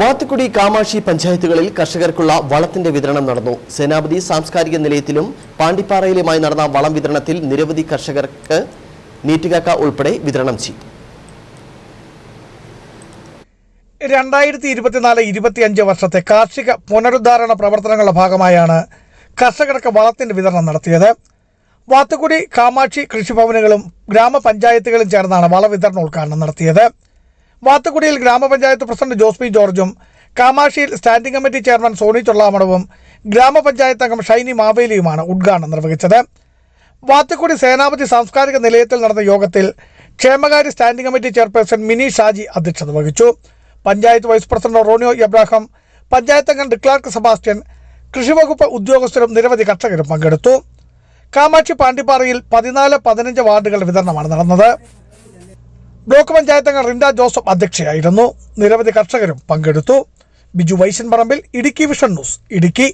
വാത്തുക്കുടി കാമാക്ഷി പഞ്ചായത്തുകളിൽ കർഷകർക്കുള്ള വളത്തിന്റെ വിതരണം നടന്നു. സേനാപതി സാംസ്കാരിക നിലയത്തിലും പാണ്ടിപ്പാറയിലുമായി നടന്ന വളം വിതരണത്തിൽ നിരവധി കർഷകർക്ക് നീറ്റുകാക്ക ഉൾപ്പെടെ വിതരണം ചെയ്തു. 2024-25 വർഷത്തെ കാർഷിക പുനരുദ്ധാരണ പ്രവർത്തനങ്ങളുടെ ഭാഗമായാണ് കർഷകർക്ക് വളത്തിന്റെ വിതരണം നടത്തിയത്. വാത്തുക്കുടി കാമാക്ഷി കൃഷിഭവനുകളും ഗ്രാമപഞ്ചായത്തുകളും ചേർന്നാണ് വളവിതരണോദ്ഘാടനം നടത്തിയത്. വാത്തുക്കുടിയിൽ ഗ്രാമപഞ്ചായത്ത് പ്രസിഡന്റ് ജോസ്പി ജോർജും കാമാക്ഷിയിൽ സ്റ്റാൻഡിംഗ് കമ്മിറ്റി ചെയർമാൻ സോണി ചൊള്ളാമടവും ഗ്രാമപഞ്ചായത്ത് അംഗം ഷൈനി മാവേലിയുമാണ് ഉദ്ഘാടനം നിർവഹിച്ചത്. വാത്തുക്കുടി സേനാപതി സാംസ്കാരിക നിലയത്തിൽ നടന്ന യോഗത്തിൽ ക്ഷേമകാര്യ standing committee chairperson mini Shaji അധ്യക്ഷത വഹിച്ചു. പഞ്ചായത്ത് വൈസ് പ്രസിഡന്റ് റോണിയോ എബ്രാഹാം, പഞ്ചായത്ത് അംഗം ഡിക്ലാർക്ക് സെബാസ്റ്റ്യൻ, കൃഷിവകുപ്പ് ഉദ്യോഗസ്ഥരും നിരവധി കർഷകരും പങ്കെടുത്തു. കാമാക്ഷി പാണ്ടിപ്പാറയിൽ 14-15 വാർഡുകളുടെ വിതരണമാണ് നടന്നത്. ബ്ലോക്ക് പഞ്ചായത്ത് അംഗം റിൻഡ ജോസഫ് അധ്യക്ഷയായിരുന്നു. നിരവധി കർഷകരും പങ്കെടുത്തു. ബിജു വൈശൻ പറമ്പിൽ, ഇടുക്കി വിഷൻ ന്യൂസ്, ഇടുക്കി.